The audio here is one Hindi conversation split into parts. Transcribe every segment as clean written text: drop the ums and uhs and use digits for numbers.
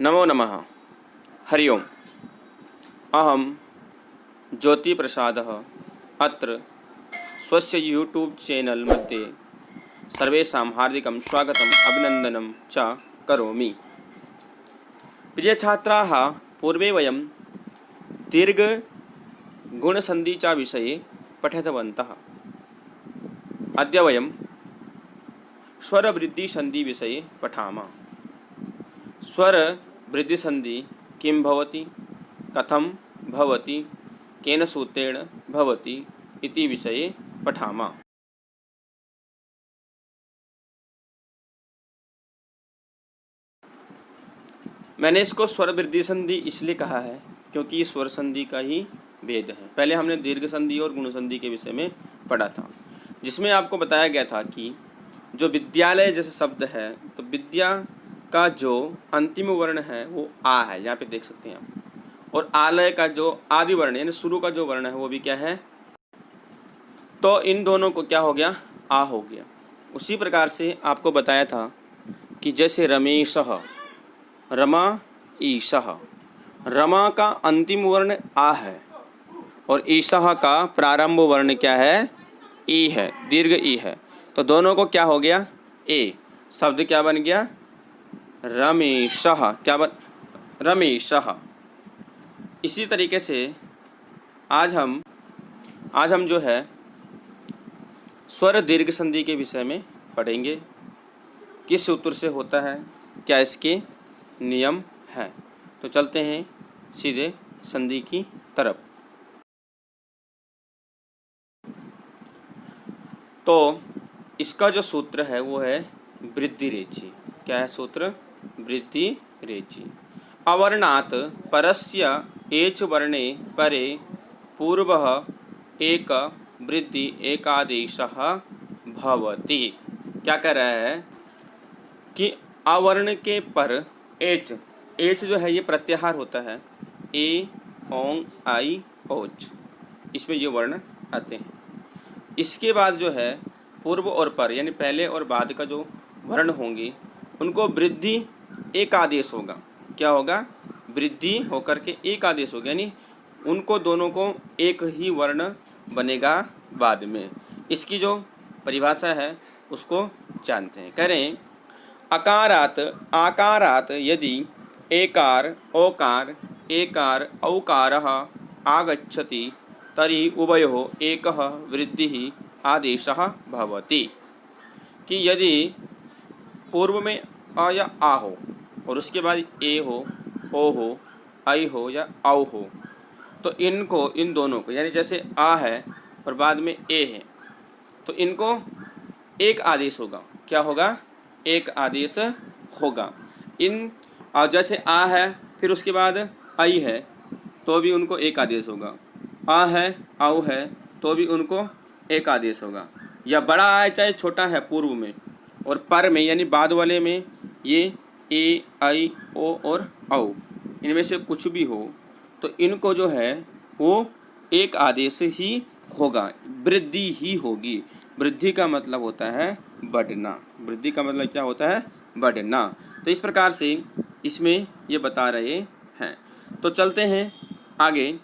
नमो नमः। हरि ओम्। अहं ज्योतिप्रसादः अत्र स्वस्य यूट्यूब् चैनल् मध्ये सर्वेषां हार्दिकं स्वागतम् अभिनन्दनं च करोमि। प्रियछात्राः, पूर्वे वयं दीर्घगुणसन्धि च विषये पठितवन्तः। अद्य वयं स्वरवृद्धिसन्धि विषये पठामः। स्वरवृद्धिसन्धि किं भवति, कथं भवति, केन सूत्रेण भवति इति विषये पठामः। मैंने इसको स्वरवृद्धि संधि इसलिए कहा है क्योंकि ये स्वर संधि का ही भेद है। पहले हमने दीर्घ संधि और गुण संधि के विषय में पढ़ा था, जिसमें आपको बताया गया था कि जो विद्यालय जैसे शब्द है, तो विद्या का जो अंतिम वर्ण है वो आ है, यहाँ पे देख सकते हैं आप। और आलय का जो आदि वर्ण यानी शुरू का जो वर्ण है वो भी क्या है, तो इन दोनों को क्या हो गया, आ हो गया। उसी प्रकार से आपको बताया था कि जैसे रमेशः, रमा ईशः, रमा का अंतिम वर्ण आ है और ईशः का प्रारंभ वर्ण क्या है, ई है, दीर्घ ई है। तो दोनों को क्या हो गया, ए। शब्द क्या बन गया, रमेशः। क्या बन, रमेशः। इसी तरीके से आज हम जो है स्वर दीर्घ संधि के विषय में पढ़ेंगे। किस सूत्र से होता है, क्या इसके नियम हैं। तो चलते हैं सीधे संधि की तरफ। तो इसका जो सूत्र है वो है वृद्धि रेचि। क्या है सूत्र, वृद्धि रेचि। अवर्णात् परस्य एच वर्णे परे पूर्वः एक वृद्धि एकादेशः भवति। क्या कह रहा है कि अवर्ण के पर एच, एच जो है ये प्रत्याहार होता है, ए ओंग आई ओच, इसमें ये वर्ण आते हैं। इसके बाद जो है पूर्व और पर यानी पहले और बाद का जो वर्ण होंगे उनको वृद्धि एक आदेश होगा। क्या होगा, वृद्धि होकर के एक आदेश होगा, यानी उनको दोनों को एक ही वर्ण बनेगा बाद में। इसकी जो परिभाषा है उसको जानते हैं। कह रहे हैं अकारात आकारात यदि एकार ओकार एकार औकारः आगच्छति तर्हि उभयोः एकः वृद्धिः आदेशः भवति। कि यदि पूर्व में अ या आ हो और उसके बाद ए हो, ओ हो, आई हो या औ हो, तो इनको, इन दोनों को, यानी जैसे आ है और बाद में ए है, तो इनको एक आदेश होगा। क्या होगा, एक आदेश होगा। इन जैसे आ है फिर उसके बाद आई है तो भी उनको एक आदेश होगा। आ है, औ है तो भी उनको एक आदेश होगा। या बड़ा है चाहे छोटा है पूर्व में, और पर में यानी बाद वाले में ये ए आई ओ और औ, इनमें से कुछ भी हो तो इनको जो है वो एक आदेश ही होगा, वृद्धि ही होगी। वृद्धि का मतलब होता है बढ़ना। वृद्धि का मतलब क्या होता है, बढ़ना। तो इस प्रकार से इसमें ये बता रहे हैं। तो चलते हैं आगे,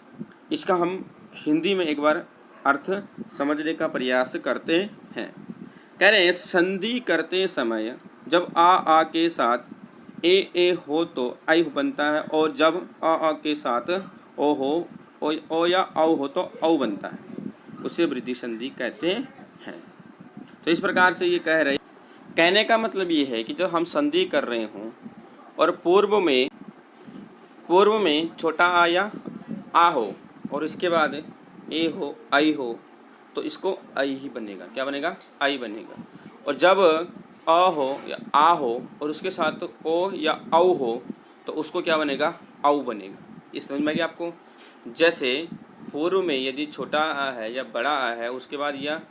इसका हम हिंदी में एक बार अर्थ समझने का प्रयास करते हैं। कह रहे हैं संधि करते समय जब आ के साथ ए हो तो आई बनता है, और जब आ के साथ ओ हो, ओ या औ हो तो औ बनता है, उसे वृद्धि संधि कहते हैं। तो इस प्रकार से ये कहने का मतलब ये है कि जब हम संधि कर रहे हों और पूर्व में छोटा आ या आ हो और इसके बाद ए हो, आई हो, तो इसको आई ही बनेगा। क्या बनेगा, आई बनेगा। और जब अ हो या आ हो और उसके साथ ओ या औ हो तो उसको क्या बनेगा, औ बनेगा। इस समझ में आ गया आपको। जैसे पूर्व में यदि छोटा आ है या बड़ा आ है, उसके बाद या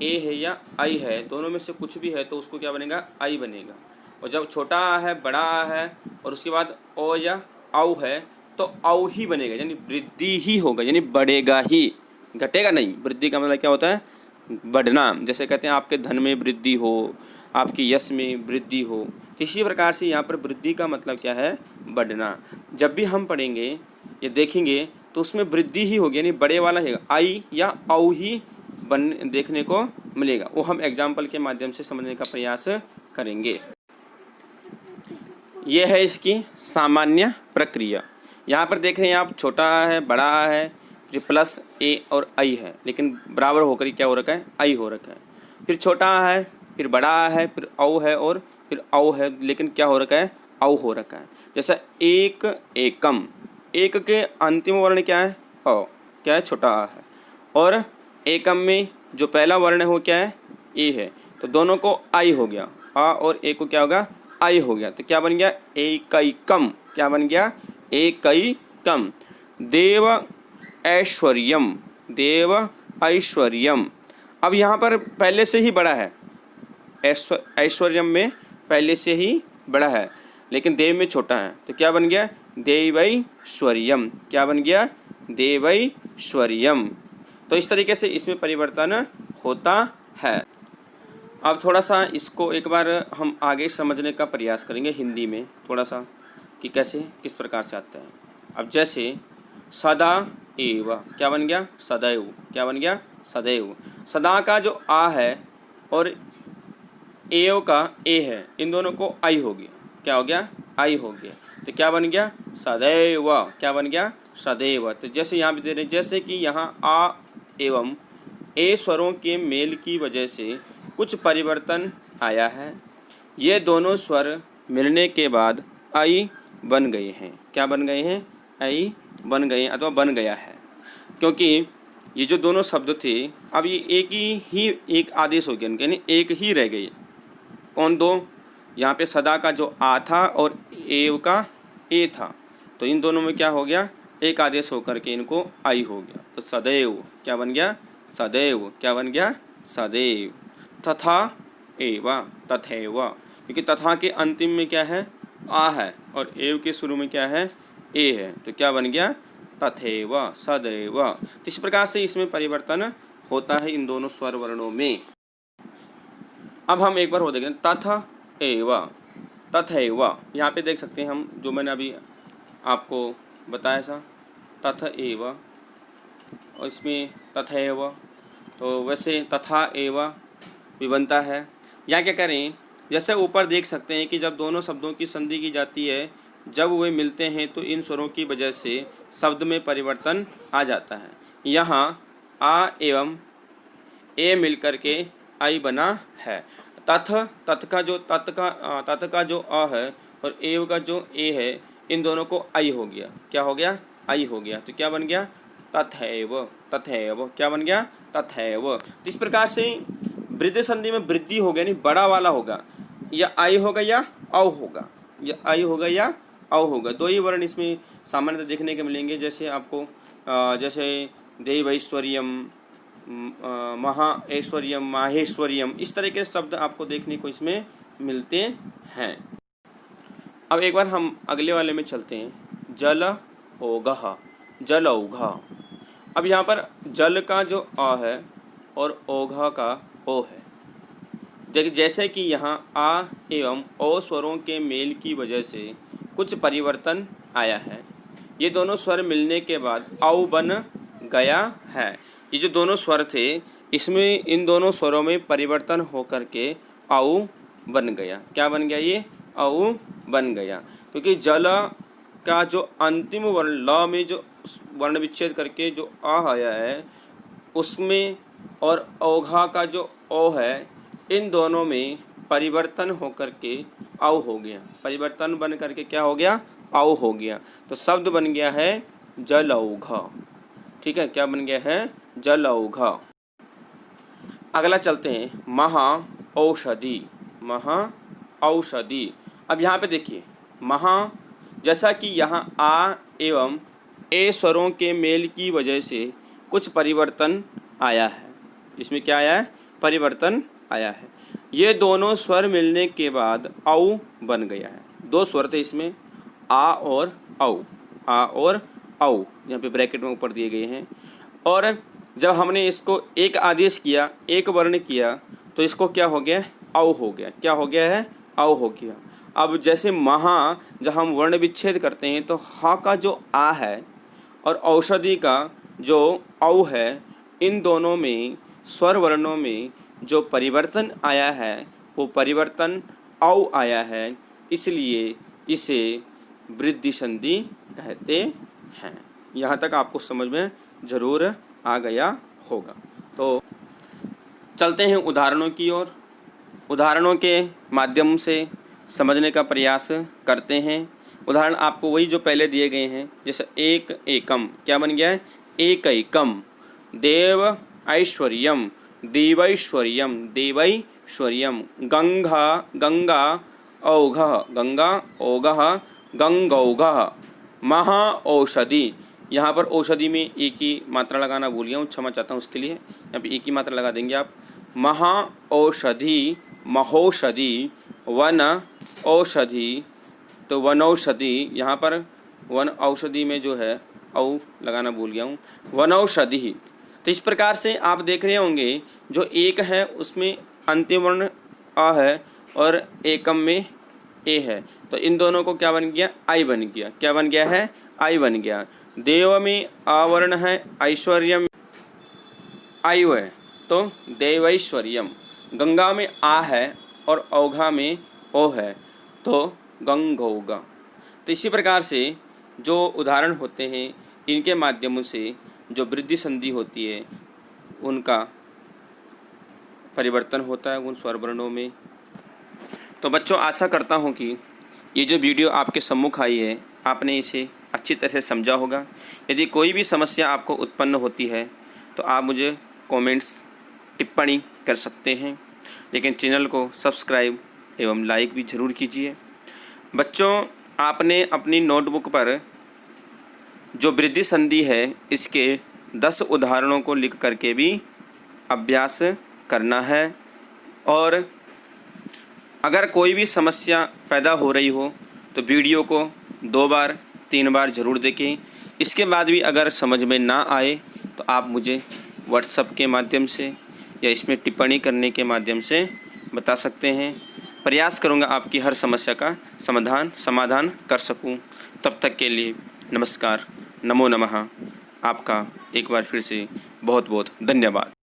ए है या आई है, दोनों में से कुछ भी है तो उसको क्या बनेगा, आई बनेगा। और जब छोटा आ है, बड़ा आ है और उसके बाद ओ या औ है तो औ ही बनेगा, यानी वृद्धि ही होगा, यानी बढ़ेगा ही, घटेगा नहीं। वृद्धि का मतलब क्या होता है, बढ़ना। जैसे कहते हैं आपके धन में वृद्धि हो, आपकी यश में वृद्धि हो, तो इसी प्रकार से यहाँ पर वृद्धि का मतलब क्या है, बढ़ना। जब भी हम पढ़ेंगे ये देखेंगे तो उसमें वृद्धि ही होगी, यानी बड़े वाला है आई या औ ही बन देखने को मिलेगा। वो हम एग्जाम्पल के माध्यम से समझने का प्रयास करेंगे। ये है इसकी सामान्य प्रक्रिया। यहाँ पर देख रहे हैं आप, छोटा है, बड़ा है, फिर प्लस ए और आई है, लेकिन बराबर होकर क्या हो रखा है, आई हो रखा है। फिर छोटा है, फिर बड़ा है, फिर औ है और फिर औ है, लेकिन क्या हो रखा है, औ हो रखा है। जैसा एक, एकम, एक के अंतिम वर्ण क्या है, औ, क्या है, छोटा आ है। और एकम में जो पहला वर्ण है वो क्या है, ए है, तो दोनों को आई हो गया, आ और ए को क्या होगा, आई हो गया। तो क्या बन गया, एकैकम, क्या बन गया, एकैकम। देव ऐश्वर्यम, देव ऐश्वर्यम। अब यहाँ पर पहले से ही बड़ा है, ऐश्वर्यम में पहले से ही बड़ा है, लेकिन देव में छोटा है, तो क्या बन गया, देवैश्वर्यम, क्या बन गया, देवैश्वर्यम। तो इस तरीके से इसमें परिवर्तन होता है। अब थोड़ा सा इसको एक बार हम आगे समझने का प्रयास करेंगे हिंदी में थोड़ा सा, कि कैसे किस प्रकार से आता है। अब जैसे सदा एव, क्या बन गया, सदैव, क्या बन गया, सदैव। सदा का जो आ है और एव का ए है, इन दोनों को आई हो गया, क्या हो गया, आई हो गया, तो क्या बन गया, सदैव, क्या बन गया, सदैव। तो जैसे यहाँ पे दे रहे हैं, जैसे कि यहाँ आ एवं ए स्वरों के मेल की वजह से कुछ परिवर्तन आया है। ये दोनों स्वर मिलने के बाद आई बन गए हैं, क्या बन गए हैं, आई बन गए हैं अथवा बन गया है। क्योंकि ये जो दोनों शब्द थे, अब ये एक आदेश हो गया, यानी एक ही रह गए। कौन दो, यहाँ पे सदा का जो आ था और एव का ए था, तो इन दोनों में क्या हो गया, एक आदेश होकर के इनको आई हो गया। तो सदैव क्या बन गया, सदैव, क्या बन गया, सदैव। तथा एव, तथैव, क्योंकि तथा के अंतिम में क्या है, आ है, और एव के शुरू में क्या है, ए है, तो क्या बन गया, तथैव, सदैव। तो इस प्रकार से इसमें परिवर्तन होता है इन दोनों स्वर वर्णों में। अब हम एक बार हो देखें, तथ एव, तथैव। यहाँ पे देख सकते हैं हम, जो मैंने अभी आपको बताया था, तथ एव, और इसमें तथैव, तो वैसे तथा एव भी बनता है। यहाँ क्या करें, जैसे ऊपर देख सकते हैं कि जब दोनों शब्दों की संधि की जाती है, जब वे मिलते हैं तो इन स्वरों की वजह से शब्द में परिवर्तन आ जाता है। यहाँ आ एवं ए मिलकर के आई बना है। तथ का जो अ है और एव का जो ए है, इन दोनों को आई हो गया, क्या हो गया, आई हो गया, तो क्या बन गया, तथैव, तथैव, क्या बन गया, तथैव। तो इस प्रकार से वृद्धि संधि में वृद्धि हो गया, नहीं बड़ा वाला होगा, या आई होगा या औ होगा, या आई होगा या औ होगा। दो ही वर्ण इसमें सामान्यतः देखने के मिलेंगे। जैसे आपको जैसे देवैश्वर्यम, महाऐश्वर्यम, माहेश्वर्यम, इस तरह के शब्द आपको देखने को इसमें मिलते हैं। अब एक बार हम अगले वाले में चलते हैं। जल ओघः, जल औघ। अब यहाँ पर जल का जो अ है और ओघ का ओ है। जैसे कि यहाँ आ एवं ओ स्वरों के मेल की वजह से कुछ परिवर्तन आया है। ये दोनों स्वर मिलने के बाद औ बन गया है। ये जो दोनों स्वर थे, इसमें इन दोनों स्वरों में परिवर्तन होकर के औ बन गया, क्या बन गया, ये औ बन गया। क्योंकि जल का जो अंतिम वर्ण ल में जो वर्ण विच्छेद करके जो आ आया है, उसमें और औघा का जो ओ है, इन दोनों में परिवर्तन होकर के औ हो गया, परिवर्तन बन करके क्या हो गया, औ हो गया। तो शब्द बन गया है जल औघ। ठीक है, क्या बन गया है, जल औघ। अगला चलते हैं, महा औषधि, महा औषधि। अब यहाँ पे देखिए, महा, जैसा कि यहाँ आ एवं ए स्वरों के मेल की वजह से कुछ परिवर्तन आया है। इसमें क्या आया है, परिवर्तन आया है। ये दोनों स्वर मिलने के बाद औ बन गया है। दो स्वर थे इसमें, आ और औ, आ और औ, यहाँ पे ब्रैकेट में ऊपर दिए गए हैं। और जब हमने इसको एक आदेश किया, एक वर्ण किया, तो इसको क्या हो गया, औ हो गया, क्या हो गया है, औ हो गया। अब जैसे महा जब हम वर्ण विच्छेद करते हैं तो हा का जो आ है और औषधि का जो औ है, इन दोनों में स्वर वर्णों में जो परिवर्तन आया है वो परिवर्तन औ आया है, इसलिए इसे वृद्धि संधि कहते हैं। यहाँ तक आपको समझ में ज़रूर आ गया होगा। तो चलते हैं उदाहरणों की ओर। उदाहरणों के माध्यम से समझने का प्रयास करते हैं। उदाहरण आपको वही जो पहले दिए गए हैं, जैसे एक एकम क्या बन गया है, एक एकम। देव ऐश्वर्यम, देवैश्वर्यम, देवैश्वर्यम। गंगा गंगा औघः, गंगा औघः, गंगौघः। महा औषधि, यहाँ पर औषधि में एक ही मात्रा लगाना भूल गया हूँ, क्षमा चाहता हूँ उसके लिए। यहाँ पे एक ही मात्रा लगा देंगे आप। महा औषधि, महोषधि। वन औषधि, तो वनौषधि, यहाँ पर वन औषधि में जो है औ लगाना भूल गया हूँ, वनौषधि। तो इस प्रकार से आप देख रहे होंगे जो एक है उसमें अंतिम वर्ण अ है और एकम में ए है, तो इन दोनों को क्या बन गया, आई बन गया। क्या बन गया है, आई बन गया। देव में आवर्ण है, ऐश्वर्यम आयु है, तो देवैश्वर्यम। गंगा में आ है और औघा में ओ है, तो गंगौगा। तो इसी प्रकार से जो उदाहरण होते हैं इनके माध्यमों से जो वृद्धि संधि होती है उनका परिवर्तन होता है उन स्वर वर्णों में। तो बच्चों, आशा करता हूँ कि ये जो वीडियो आपके सम्मुख आई है आपने इसे अच्छी तरह से समझा होगा। यदि कोई भी समस्या आपको उत्पन्न होती है तो आप मुझे कमेंट्स टिप्पणी कर सकते हैं, लेकिन चैनल को सब्सक्राइब एवं लाइक भी ज़रूर कीजिए। बच्चों, आपने अपनी नोटबुक पर जो वृद्धि संधि है इसके 10 उदाहरणों को लिख करके भी अभ्यास करना है। और अगर कोई भी समस्या पैदा हो रही हो तो वीडियो को 2 बार 3 बार ज़रूर देखें। इसके बाद भी अगर समझ में ना आए तो आप मुझे व्हाट्सएप के माध्यम से या इसमें टिप्पणी करने के माध्यम से बता सकते हैं। प्रयास करूंगा आपकी हर समस्या का समाधान कर सकूं। तब तक के लिए नमस्कार, नमो नमः। आपका एक बार फिर से बहुत बहुत धन्यवाद।